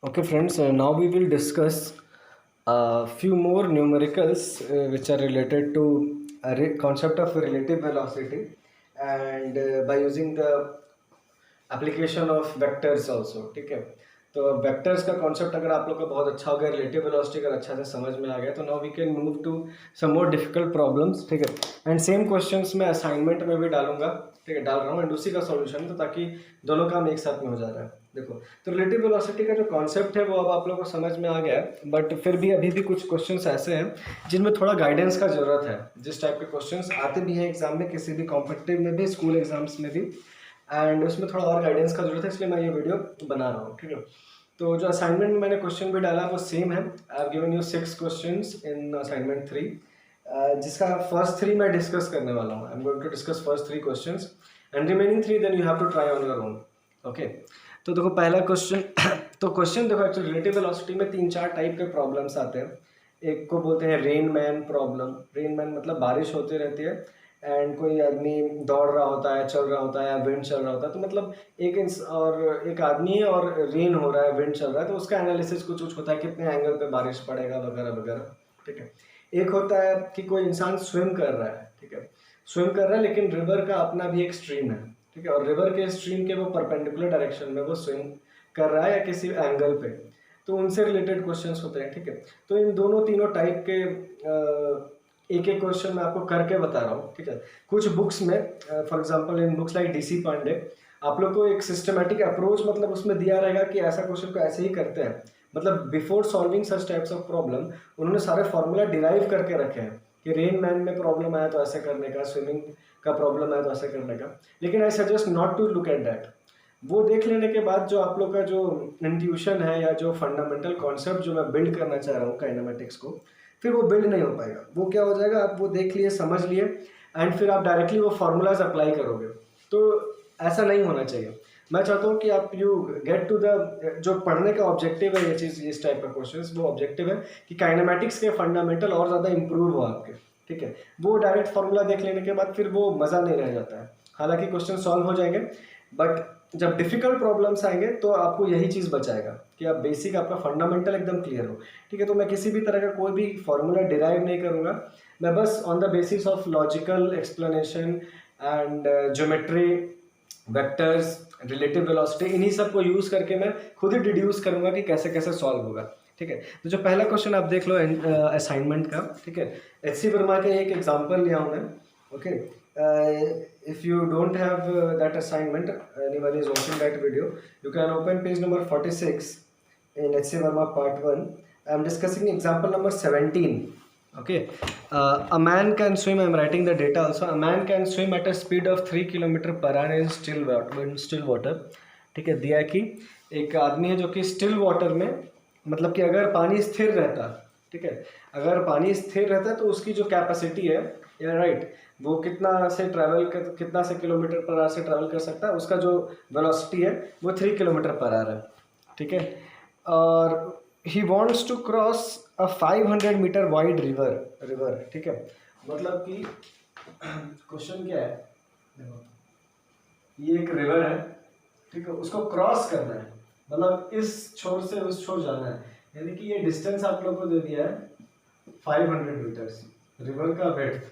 Okay, friends, now we will discuss a few more numericals which are related to concept of relative velocity and by using the application of vectors also. ठीक है, तो vectors का concept अगर आप लोग का बहुत अच्छा हो गया, रिलेटिव वेलोसिटी अगर अच्छा से समझ में आ गया, तो now we can move to some more difficult problems. ठीक है, एंड सेम क्वेश्चंस मैं असाइनमेंट में भी डालूंगा। ठीक है, डाल रहा हूँ एंड उसी का सॉल्यूशन, तो ताकि दोनों काम एक साथ में हो जा रहा है। देखो, तो रिलेटिव वेलोसिटी का जो कॉन्सेप्ट है वो अब आप लोगों को समझ में आ गया है, बट फिर भी अभी भी कुछ क्वेश्चंस ऐसे हैं जिनमें थोड़ा गाइडेंस का जरूरत है। जिस टाइप के क्वेश्चंस आते भी हैं एग्जाम में, किसी भी कॉम्पिटिटिव में भी, स्कूल एग्जाम्स में भी, एंड उसमें थोड़ा और गाइडेंस का जरूरत है, इसलिए मैं ये वीडियो बना रहा हूँ। ठीक है, तो जो असाइनमेंट में मैंने क्वेश्चन भी डाला वो सेम है। I have given you 6 questions in assignment 3, जिसका फर्स्ट 3 मैं डिस्कस करने वाला हूँ। I am going to discuss first 3 questions and remaining 3 then you have to try on your own. Okay, तो देखो पहला क्वेश्चन तो क्वेश्चन देखो, एक्चुअली रिलेटिव वेलोसिटी में 3-4 टाइप के प्रॉब्लम्स आते हैं। एक को बोलते हैं rain man problem. Rain man मतलब बारिश होती रहती है एंड कोई आदमी दौड़ रहा होता है, चल रहा होता है, या विंड चल रहा होता है, तो मतलब एक आदमी है और रेन हो रहा है, विंड चल रहा है, तो उसका एनालिसिस कुछ कुछ होता है, कितने एंगल पे बारिश पड़ेगा वगैरह वगैरह। ठीक है, एक होता है कि कोई इंसान स्विम कर रहा है। ठीक है, स्विम कर रहा है लेकिन रिवर का अपना भी एक स्ट्रीम है। ठीक है, और रिवर के स्ट्रीम के वो परपेंडिकुलर डायरेक्शन में वो स्विम कर रहा है या किसी एंगल पे, तो उनसे रिलेटेड क्वेश्चंस होते हैं। ठीक है, तो इन दोनों तीनों टाइप के एक एक क्वेश्चन मैं आपको करके बता रहा हूँ। ठीक है, कुछ बुक्स में, for example in books like DC Pandey, आप लोग को एक सिस्टमेटिक अप्रोच मतलब उसमें दिया रहेगा कि ऐसा क्वेश्चन को ऐसे ही करते हैं। मतलब before solving such types of problem उन्होंने सारे फॉर्मूला डिराइव करके रखे हैं कि रेन मैन में प्रॉब्लम आया तो ऐसे करने का, स्विमिंग का प्रॉब्लम आया तो ऐसे करने का। लेकिन I suggest not to look at that. वो देख लेने के बाद जो आप लोग का जो इंट्यूशन है या जो फंडामेंटल कॉन्सेप्ट जो मैं बिल्ड करना चाह रहा हूँ काइनेमेटिक्स को, फिर वो बिल्ड नहीं हो पाएगा। वो क्या हो जाएगा, आप वो देख लिए, समझ लिए एंड फिर आप डायरेक्टली वो फार्मूलाज अप्लाई करोगे, तो ऐसा नहीं होना चाहिए। मैं चाहता हूँ कि आप यू गेट टू द जो पढ़ने का ऑब्जेक्टिव है, ये चीज़ इस टाइप का क्वेश्चंस, वो ऑब्जेक्टिव है कि काइनेमेटिक्स के फंडामेंटल और ज़्यादा इंप्रूव हो आपके। ठीक है, वो डायरेक्ट फार्मूला देख लेने के बाद फिर वो मज़ा नहीं रह जाता है। हालांकि क्वेश्चन सॉल्व हो जाएंगे, बट जब डिफिकल्ट प्रॉब्लम्स आएंगे तो आपको यही चीज़ बचाएगा कि आप बेसिक, आपका फंडामेंटल एकदम क्लियर हो। ठीक है, तो मैं किसी भी तरह का कोई भी फॉर्मूला डिराइव नहीं करूँगा, मैं बस on the basis of logical explanation and geometry, vectors, relative velocity, इन्हीं सब को यूज़ करके मैं खुद ही डिड्यूस करूँगा कि कैसे कैसे सॉल्व होगा। ठीक है, तो जो पहला क्वेश्चन आप देख लो असाइनमेंट का। ठीक है, एच.सी. वर्मा के एक एग्जाम्पल लिया हूँ मैं। Okay, if you don't have that assignment, anyone is watching that video, you can open page number 46 in H.C. Verma part 1. I am discussing example number 17. Okay, a man can swim, I am writing the data also, a man can swim at a speed of 3 km per hour in still water. ठीक है, दिया है कि एक आदमी है जो कि स्टिल वाटर में, मतलब कि अगर पानी स्थिर रहता, ठीक है, अगर पानी स्थिर रहता है तो उसकी जो कैपेसिटी है, या राइट, वो कितना से किलोमीटर पर आवर से ट्रैवल कर सकता है, उसका जो वेलोसिटी है वो 3 किलोमीटर पर आवर है। ठीक है, और he wants to cross a 500 metre wide river. ठीक है, मतलब कि क्वेश्चन क्या है, देखो ये एक रिवर है। ठीक है, उसको क्रॉस करना है, मतलब इस छोर से उस छोर जाना है, यानी कि ये डिस्टेंस आप लोग को दे दिया है 500 मीटर्स, रिवर का वेड्थ।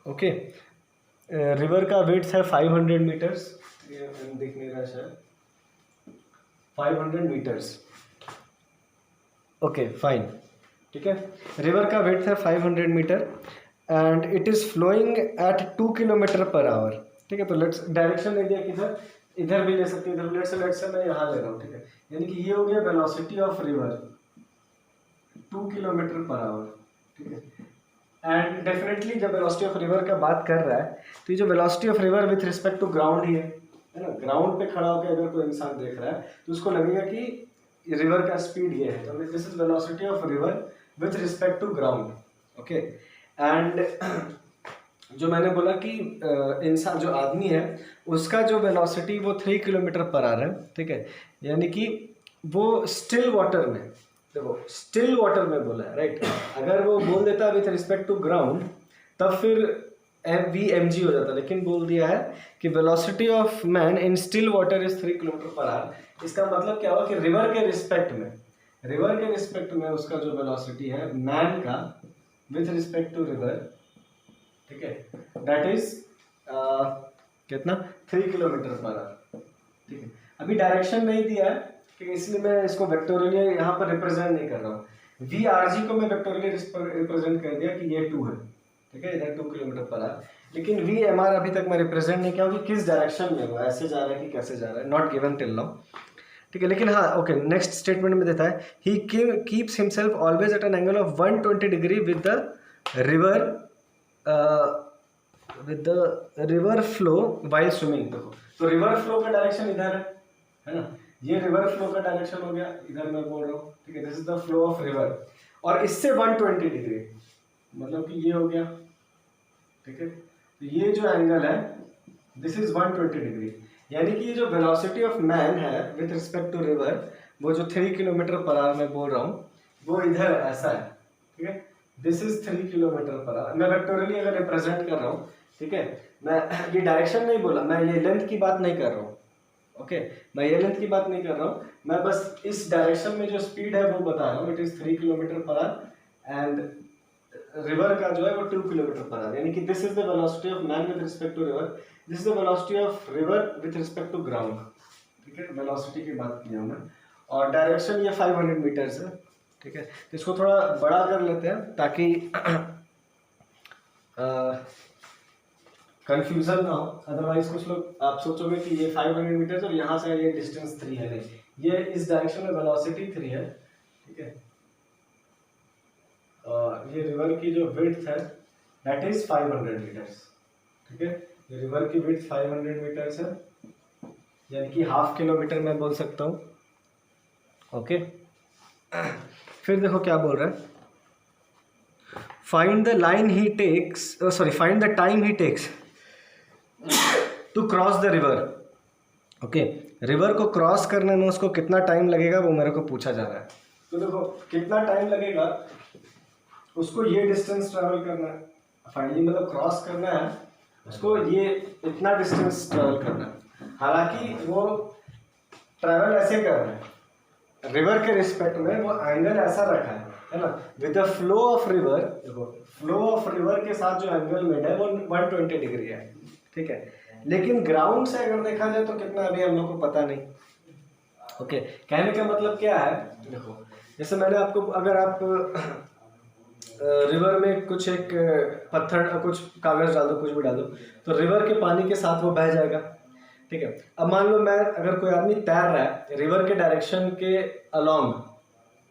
ओके, रिवर का वेड्थ है 500 मीटर्स, ये दिख नहीं रहा शायद, 500 मीटर्स। ओके फाइन, ठीक है, रिवर का वेड्थ है 500 metre and it is flowing at 2 kilometre per hour. ठीक है, तो लेट्स डायरेक्शन दे दिया किधर, इधर भी ले सकते हैं, इधर लेट्स से मैं यहाँ ले रहा हूँ। ठीक है, यानी कि ये हो गया velocity of river 2 kilometre per hour. ठीक है, एंड डेफिनेटली जब वेलोसिटी ऑफ रिवर का बात कर रहा है तो ये जो velocity of river with respect to ground ही है ना। ग्राउंड पे खड़ा होकर अगर कोई इंसान देख रहा है तो उसको लगेगा कि रिवर का स्पीड ये है, तो this is velocity of river with respect to ground. Okay, and जो मैंने बोला कि इंसान जो आदमी है उसका जो वेलोसिटी वो 3 किलोमीटर पर आवर है। ठीक है, यानी कि वो स्टिल वाटर में, देखो स्टिल वाटर में बोला है, राइट। अगर वो बोल देता विथ रिस्पेक्ट टू ग्राउंड, तब फिर VMG हो जाता, लेकिन बोल दिया है कि velocity of man in still water is 3 kilometre per our. इसका मतलब क्या हुआ कि रिवर के रिस्पेक्ट में उसका जो वेलोसिटी है मैन का विथ रिस्पेक्ट टू रिवर, ठीक है, दैट इज कितना 3 किलोमीटर पर आवर। ठीक है, अभी डायरेक्शन नहीं दिया है, ठीक है, इसलिए मैं इसको वेक्टोरियली यहाँ पर रिप्रेजेंट नहीं कर रहा हूँ। VRG को मैं वेक्टोरियली रिप्रेजेंट कर दिया कि ये 2 है, ठीक है, इधर 2 किलोमीटर पर आवर। लेकिन VMR अभी तक मैं रिप्रेजेंट नहीं किया कि किस डायरेक्शन में वो ऐसे जा रहा है कि कैसे जा रहा है, नॉट गिवन टिल नाउ, ठीक है। लेकिन हाँ, ओके, नेक्स्ट स्टेटमेंट में देता है he keeps himself always at an angle of 120 degree with the river flow while swimming. देखो, तो रिवर फ्लो का डायरेक्शन इधर है ना, ये रिवर फ्लो का डायरेक्शन हो गया, इधर मैं बोल रहा हूँ, ठीक है, this is the flow of river, और इससे 120 डिग्री मतलब कि ये हो गया, ठीक है। तो ये जो एंगल है दिस इज 120 डिग्री, यानी कि ये जो वेलोसिटी ऑफ मैन है विथ रिस्पेक्ट टू रिवर, वो जो 3 किलोमीटर पर आवर मैं बोल रहा हूँ, वो इधर ऐसा है, ठीक है, this is 3 kilometre per our. मैं वेक्टोरियली अगर रिप्रेजेंट कर रहा हूँ, ठीक है, मैं ये डायरेक्शन नहीं बोला, मैं ये लेंथ की बात नहीं कर रहा हूँ, ओके, मैं ये लेंथ की बात नहीं कर रहा हूँ, मैं बस इस डायरेक्शन में जो स्पीड है वो बता रहा हूँ, it is 3 kilometre per our and river का जो है वो 2 किलोमीटर पर आवर, यानी कि this is the velocity of man with respect to river, this is the velocity of river with respect to ground, ठीक है, वेलोसिटी की बात किया मैं, और डायरेक्शन ये 500 मीटर्स है, ठीक है। तो इसको थोड़ा बड़ा कर लेते हैं ताकि कंफ्यूजन ना हो, अदरवाइज कुछ लोग आप सोचोगे कि ये 500 मीटर्स और यहाँ से ये डिस्टेंस 3 है, नहीं, ये इस डायरेक्शन में वेलोसिटी 3 है, ठीक है, और ये रिवर की जो विड्थ है दैट इज 500 मीटर्स, ठीक है, ये रिवर की विड्थ 500 मीटर्स है, यानी कि ½ किलोमीटर मैं बोल सकता हूँ, ओके। फिर देखो क्या बोल रहा है, find the line he takes, sorry, find the time he takes to cross the river, okay, river को क्रॉस करने में उसको कितना टाइम लगेगा वो मेरे को पूछा जा रहा है। तो देखो कितना टाइम लगेगा, उसको ये डिस्टेंस ट्रैवल करना है, फाइनली मतलब क्रॉस करना है उसको, ये इतना डिस्टेंस ट्रैवल करना है, हालांकि वो ट्रैवल ऐसे कर रहा है, रिवर के रिस्पेक्ट में वो एंगल ऐसा रखा है ना, with the flow of river, देखो फ्लो ऑफ रिवर के साथ जो एंगल मेड है वो 120 डिग्री है, ठीक है, लेकिन ग्राउंड से अगर देखा जाए तो कितना अभी हम लोग को पता नहीं, ओके। कहने का मतलब क्या है, देखो जैसे मैंने आपको, अगर आप रिवर में कुछ एक पत्थर, कुछ कागज डाल दो, कुछ भी डाल दो, तो रिवर के पानी के साथ वो बह जाएगा, ठीक है। अब मान लो मैं, अगर कोई आदमी तैर रहा है रिवर के डायरेक्शन के अलोंग,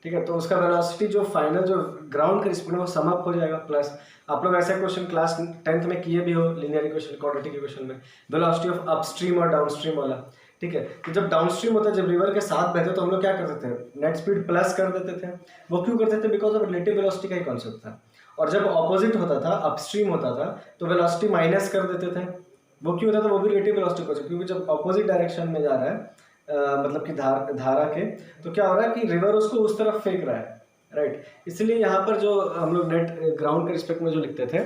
ठीक है, तो उसका वेलोसिटी जो फाइनल जो ग्राउंड के रिस्पेक्ट में वो सम अप हो जाएगा, प्लस आप लोग ऐसे क्वेश्चन क्लास 10th में किए भी हो, लीनियर इक्वेशन, क्वाड्रेटिक इक्वेशन में वेलोसिटी ऑफ अपस्ट्रीम और डाउनस्ट्रीम वाला, ठीक है। तो जब डाउनस्ट्रीम होता है, जब रिवर के साथ बहते तो हम लोग क्या करते थे, नेट स्पीड प्लस कर देते थे, वो क्यों करते थे, बिकॉज ऑफ रिलेटिव वेलोसिटी का ही कॉन्सेप्ट था, और जब ऑपोजिट होता था, अपस्ट्रीम होता था, तो वेलोसिटी माइनस कर देते थे, वो क्यों होता था, वो भी रिलेटिव वेलोसिटी कॉन्सेप्ट, क्योंकि जब ऑपोजिट डायरेक्शन में जा रहा है, मतलब कि धारा के, तो क्या हो रहा है कि रिवर उसको उस तरफ फेंक रहा है, राइट। इसलिए यहाँ पर जो हम लोग नेट ग्राउंड के रिस्पेक्ट में जो लिखते थे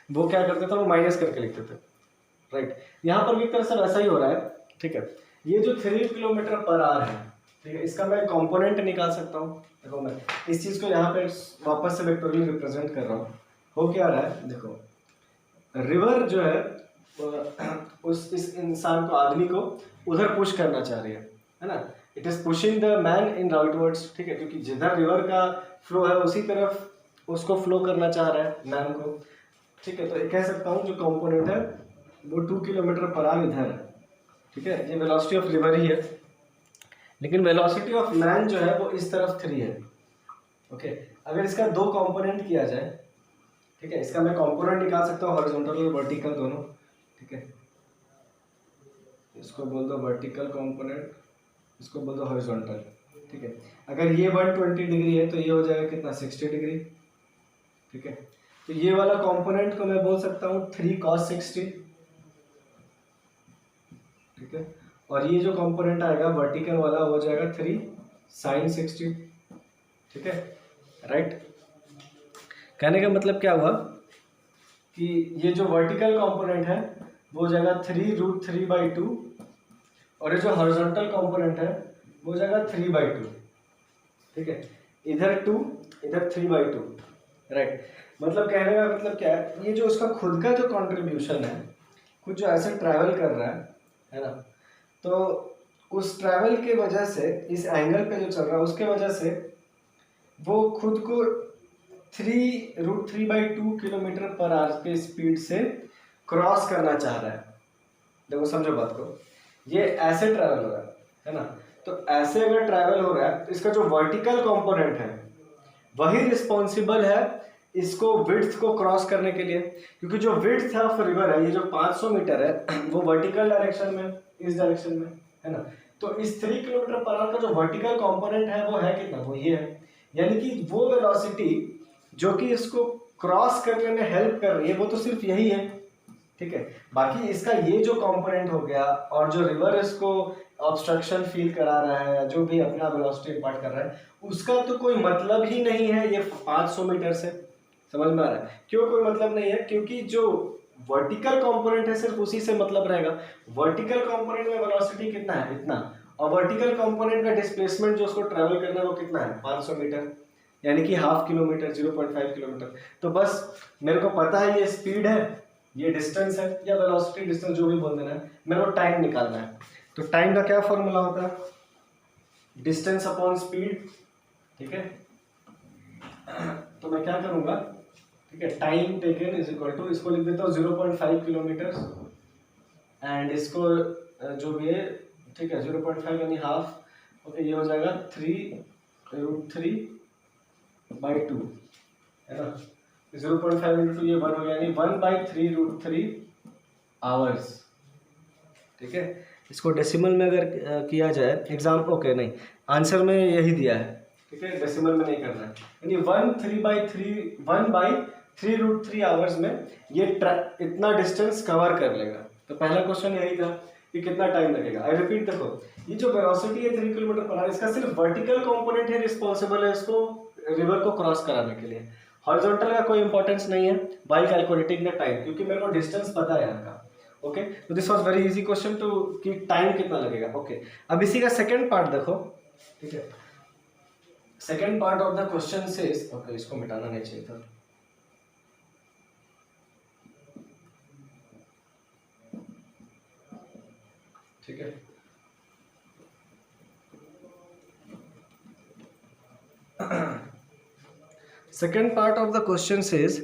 वो क्या करते थे, वो माइनस करके लिखते थे, राइट। यहाँ पर भी एक तरह से वैसा ही हो रहा है, ठीक है। ये जो 3 किलोमीटर पर आवर है, ठीक है, इसका मैं कंपोनेंट निकाल सकता हूँ, देखो मैं इस चीज़ को यहाँ पे वापस से वेक्टोरियली रिप्रेजेंट कर रहा हूँ। हो क्या रहा है, देखो रिवर जो है इस इंसान को, आदमी को उधर पुश करना चाह रही है ना, it is pushing the man in outwards, ठीक है, क्योंकि जिधर रिवर का फ्लो है उसी तरफ उसको फ्लो करना चाह रहा है मैन को, ठीक है। तो कह सकता हूँ जो कंपोनेंट है वो 2 किलोमीटर पर आवर इधर है, ठीक है, ये वेलोसिटी ऑफ रिवर ही है, लेकिन वेलोसिटी ऑफ मैन जो है वो इस तरफ 3 है, ओके। अगर इसका 2 कंपोनेंट किया जाए, ठीक है, इसका मैं कंपोनेंट निकाल सकता हूँ, हॉरिजॉन्टल और वर्टिकल दोनों, ठीक है, इसको बोल दो वर्टिकल कंपोनेंट, इसको बोल दो हॉरिजॉन्टल, ठीक है। अगर ये 120 डिग्री है तो ये हो जाएगा कितना, 60 डिग्री, ठीक है। तो ये वाला कंपोनेंट को मैं बोल सकता हूँ 3 cos 60, ठीक है, और ये जो कंपोनेंट आएगा वर्टिकल वाला हो जाएगा 3 sin 60, ठीक है, राइट। कहने का मतलब क्या हुआ कि ये जो वर्टिकल कंपोनेंट है वो हो जाएगा 3√3/2 और ये जो हॉरिजॉन्टल कंपोनेंट है वो हो जाएगा 3/2। ठीक है, इधर 2 इधर 3/2, राइट। मतलब कहने का मतलब क्या है, ये जो उसका खुद का जो कंट्रीब्यूशन है, कुछ जो ऐसे ट्रैवल कर रहा है ना, तो उस ट्रैवल के वजह से इस एंगल पे जो चल रहा है उसके वजह से वो खुद को 3√3/2 किलोमीटर पर आवर के स्पीड से क्रॉस करना चाह रहा है। देखो समझो बात को, ये ऐसे ट्रैवल हो रहा है ना, तो ऐसे अगर ट्रैवल हो रहा है तो इसका जो वर्टिकल कंपोनेंट है वही रिस्पॉन्सिबल है इसको विड्थ को क्रॉस करने के लिए, क्योंकि जो विड्थ है ऑफ रिवर है, ये जो 500 मीटर है वो वर्टिकल डायरेक्शन में, इस डायरेक्शन में है ना, तो इस 3 किलोमीटर पर आवर का जो वर्टिकल कंपोनेंट है वो है कितना, वो ये है। यानी कि वो वेलोसिटी जो कि इसको क्रॉस करने में हेल्प कर रही है वो तो सिर्फ यही है। ठीक है, बाकी इसका ये जो कंपोनेंट हो गया और जो रिवर इसको ऑब्स्ट्रक्शन फील करा रहा है, जो भी अपना वेलोसिटी इंपार्ट कर रहा है, उसका तो कोई मतलब ही नहीं है ये 500 मीटर से। समझ में आ रहा है क्यों कोई मतलब नहीं है? क्योंकि जो वर्टिकल कंपोनेंट है सिर्फ उसी से मतलब रहेगा। वर्टिकल कंपोनेंट में वेलोसिटी कितना है, इतना, और वर्टिकल कंपोनेंट का डिस्प्लेसमेंट जो उसको ट्रेवल करना है वो कितना है, 500 मीटर, यानी कि हाफ किलोमीटर, 0.5 किलोमीटर। तो बस मेरे को पता है ये स्पीड है, ये डिस्टेंस है, या वेलोसिटी डिस्टेंस जो भी बोल देना है, मेरे को टाइम निकालना है। तो टाइम का क्या फॉर्मूला होता है, डिस्टेंस अपॉन स्पीड। ठीक है, तो मैं क्या करूंगा, ठीक है, time taken is equal to, इसको लिख देता हूँ 0.5 किलोमीटर एंड इसको जो भी है, ठीक है, 0.5 यानी हाफ, ओके, ये हो जाएगा 3√3/2 है ना, 0.5 इंटू ये 1 हो गया, यानी 1/3√3 आवर्स। ठीक है, इसको डेसिमल में अगर किया जाए एग्जाम, ओके नहीं, आंसर में यही दिया है, ठीक है, डेसिमल में नहीं करना है, यानी 1/3√3 आवर्स में ये इतना डिस्टेंस कवर कर लेगा। तो पहला क्वेश्चन यही था कि कितना टाइम लगेगा। आई रिपीट, देखो ये जो वेलोसिटी है 3 किलोमीटर पर आवर, इसका सिर्फ वर्टिकल कंपोनेंट है रिस्पॉन्सिबल है इसको रिवर को क्रॉस कराने के लिए, हॉरिजॉन्टल का कोई इंपॉर्टेंस नहीं है बाय कैलकुलेटिंग द टाइम, क्योंकि मेरे को डिस्टेंस पता है यहाँ का। ओके, तो this was very easy question too, कि टाइम कितना लगेगा। ओके, अब इसी का सेकंड पार्ट देखो। ठीक है, second part of the question says, okay इसको मिटाना नहीं चाहिए था। ठीक है, second part of the question says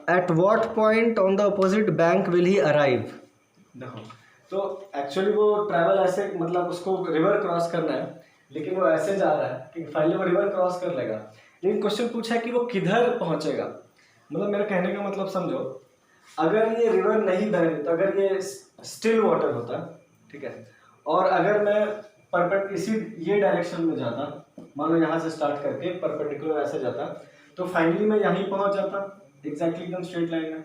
at what point on the opposite bank will he arrive। देखो, तो एक्चुअली वो ट्रैवल ऐसे, मतलब उसको रिवर क्रॉस करना है, लेकिन वो ऐसे जा रहा है कि फाइनली वो रिवर क्रॉस कर लेगा, लेकिन क्वेश्चन पूछा है कि वो किधर पहुंचेगा। मतलब मेरा कहने का मतलब समझो, अगर ये रिवर नहीं बह रही, तो अगर ये स्टिल वाटर होता, ठीक है, और अगर मैं परपेंड इसी ये डायरेक्शन में जाता, मान लो यहाँ से स्टार्ट करके परपेंडिकुलर ऐसे जाता, तो फाइनली मैं यहीं पहुंच जाता, एग्जैक्टली एकदम स्ट्रेट लाइन में।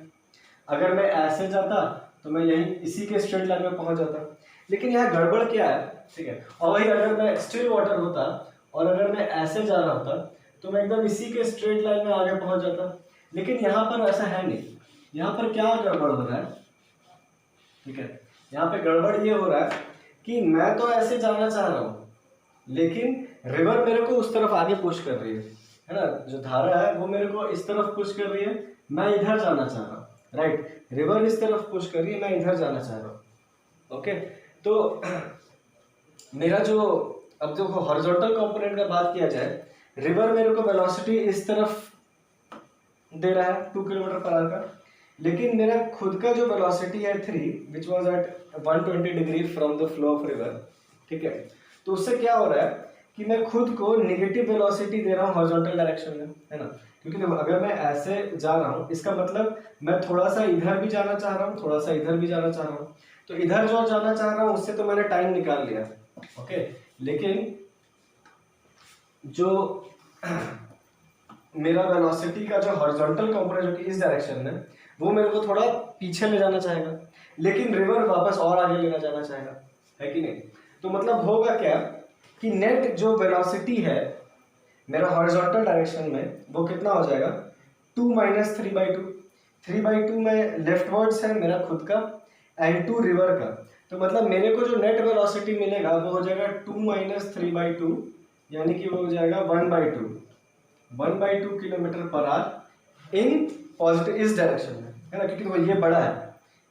अगर मैं ऐसे जाता तो मैं यहीं इसी के स्ट्रेट लाइन में पहुंच जाता, लेकिन यहाँ गड़बड़ क्या है, ठीक है, और वही अगर मैं स्टिल वाटर होता और अगर मैं ऐसे जा रहा होता तो मैं एकदम इसी के स्ट्रेट लाइन में आगे पहुंच जाता, लेकिन यहाँ पर ऐसा है नहीं। यहाँ पर क्या गड़बड़ हो रहा है, ठीक है, यहाँ पे गड़बड़ ये हो रहा है कि मैं तो ऐसे जाना चाह रहा हूँ, लेकिन रिवर मेरे को उस तरफ आगे पुश कर रही है ना, जो धारा है वो मेरे को इस तरफ पुश कर रही है, मैं इधर जाना चाह रहा हूँ, राइट, रिवर इस तरफ पुश कर रही है, मैं इधर जाना चाह रहा हूँ। ओके, तो मेरा जो, अब देखो हॉरिजॉन्टल कंपोनेंट का बात किया जाए, रिवर मेरे को वेलोसिटी इस तरफ दे रहा है 2 किलोमीटर पर आवर का, लेकिन मेरा खुद का जो वेलोसिटी है 3 which was at 120 degree from the flow of river, ठीक है, तो उससे क्या हो रहा है कि मैं खुद को नेगेटिव वेलोसिटी दे रहा हूँ हॉरिजॉन्टल डायरेक्शन में, है ना, क्योंकि देखो अगर मैं ऐसे जा रहा हूँ इसका मतलब मैं थोड़ा सा इधर भी जाना चाह रहा हूँ, थोड़ा सा इधर भी जाना चाह रहा हूँ, तो इधर जो जाना चाह रहा हूँ उससे तो मैंने टाइम निकाल लिया, ओके, लेकिन जो मेरा वेलोसिटी का जो हॉरिजॉन्टल कंपोनेंट जो कि इस डायरेक्शन में, वो मेरे को थोड़ा पीछे ले जाना चाहेगा, लेकिन रिवर वापस और आगे लेना जाना चाहेगा, है कि नहीं। तो मतलब होगा क्या कि नेट जो वेलोसिटी है मेरा हॉरिजॉन्टल डायरेक्शन में वो कितना हो जाएगा, 2 - 3/2। 3/2 में लेफ्ट वर्ड्स है मेरा खुद का एंड 2 रिवर का। तो मतलब मेरे को जो नेट वेलोसिटी मिलेगा वो हो जाएगा 2 माइनस 3/2, यानी कि वो हो जाएगा 1/2 kilometre per our in positive, इस डायरेक्शन में, है ना, क्योंकि वो ये बड़ा है,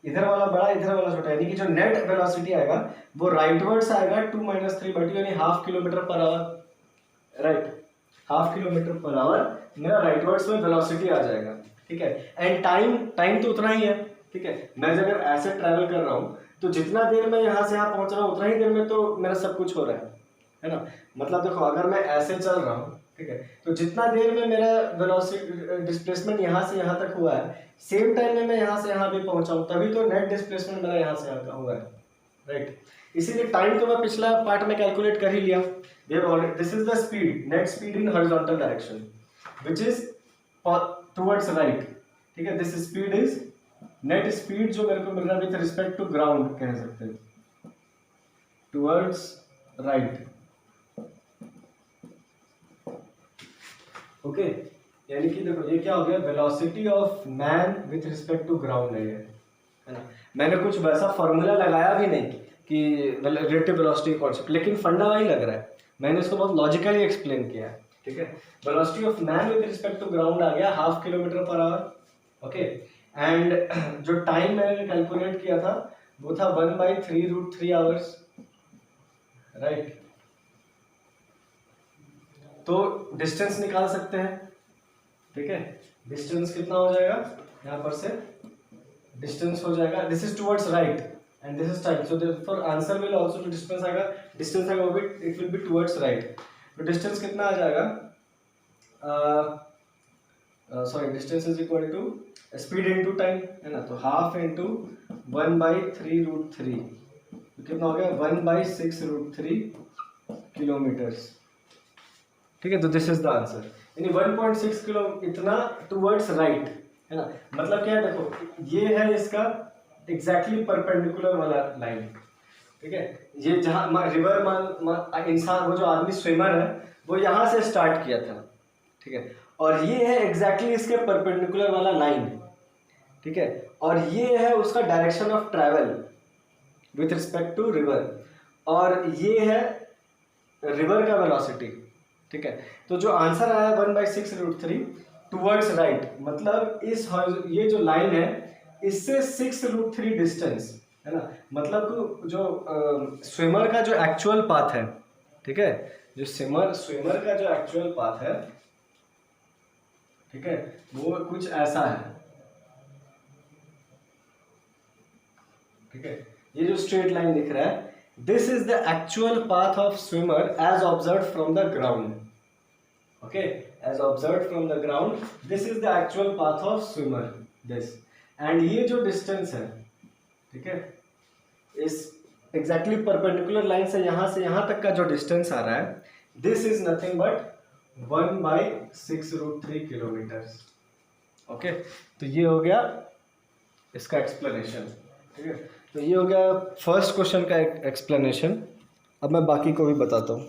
इधर वाला बड़ा, इधर वाला छोटा, यानी कि जो नेट वेलोसिटी आएगा वो राइटवर्ड्स आएगा 2 माइनस 3/2 यानी half kilometre per our, right, half kilometre per our मेरा राइटवर्ड्स में वेलोसिटी आ जाएगा, ठीक है। एंड टाइम तो उतना ही है, ठीक है। मैं अगर ऐसे ट्रैवल कर रहा हूँ तो जितना देर मैं यहाँ से यहाँ पहुँच रहा हूँ उतना ही देर में तो मेरा सब कुछ हो रहा है ना। मतलब देखो अगर मैं ऐसे चल रहा हूँ, ठीक है, तो जितना देर में मेरा वेलोसिटी डिस्प्लेसमेंट यहाँ से यहाँ तक हुआ है, सेम टाइम में मैं यहाँ से यहाँ भी पहुँचा हूँ, तभी तो नेट डिस्प्लेसमेंट मेरा यहाँ से यहाँ का हुआ है, राइट। इसीलिए टाइम तो मैं पिछला पार्ट में कैलकुलेट कर ही लिया। This is the speed, net speed in horizontal direction which is towards right, ठीक है। This speed is net speed जो मेरे को मिल रहा है विथ रिस्पेक्ट टू ग्राउंड, कह सकते हैं, टुवर्ड्स राइट, ओके। यानी कि देखो ये क्या हो गया, velocity of man with respect to ground है ये, है ना। मैंने कुछ वैसा फॉर्मूला लगाया भी नहीं कि रिलेटिव वेलोसिटी कॉन्सेप्ट, लेकिन फंडा वही लग रहा है, मैंने इसको बहुत लॉजिकली एक्सप्लेन किया है, ठीक है। Velocity of man with respect to ground आ गया half kilometre per hour, okay. And जो टाइम मैंने कैलकुलेट किया था वो था 1/3√3 आवर्स, राइट। तो डिस्टेंस निकाल सकते हैं, ठीक है। डिस्टेंस कितना हो जाएगा, यहाँ पर से डिस्टेंस हो जाएगा, this is towards right and this is time, so therefore answer will also, जो डिस्टेंस आएगा वो भी it will be towards right. तो डिस्टेंस कितना आ जाएगा, sorry, distance is equal to speed into time, है ना। तो हाफ इनटू 1/3√3, तो कितना हो गया 1/6√3 किलोमीटर्स, ठीक है। तो दिस इज द आंसर, यानी 1.6 किलो इतना टुवर्ड्स राइट, है ना। मतलब क्या है, देखो ये है इसका एग्जैक्टली परपेंडिकुलर वाला लाइन, ठीक है। ये जहाँ रिवर इंसान, वो जो आदमी स्विमर है वो यहाँ से स्टार्ट किया था, ठीक है, और ये है एग्जैक्टली इसके परपेंडिकुलर वाला लाइन, ठीक है। और ये है उसका direction of travel with respect to river, और ये है रिवर का वेलोसिटी, ठीक है। तो जो आंसर आया 1/6√3 टुवर्ड्स राइट, मतलब इस ये जो लाइन है इससे 6√3 डिस्टेंस, है ना। मतलब जो स्विमर का जो एक्चुअल पाथ है, ठीक है, जो स्विमर का जो एक्चुअल पाथ है, ठीक है, वो कुछ ऐसा है, ठीक है। ये जो स्ट्रेट लाइन दिख रहा है, this is the actual path of swimmer as observe from the ground, okay, as observe from the ground, this is the actual path of swimmer, this, and ये जो डिस्टेंस है, ठीक है, इस एग्जैक्टली परपेंडिकुलर लाइन से यहाँ तक का जो डिस्टेंस आ रहा है, this is nothing but 1/6√3 kilometres, okay. तो ये हो गया इसका एक्सप्लेनेशन, ठीक है। तो ये हो गया फर्स्ट क्वेश्चन का एक्सप्लेनेशन। अब मैं बाकी को भी बताता हूँ।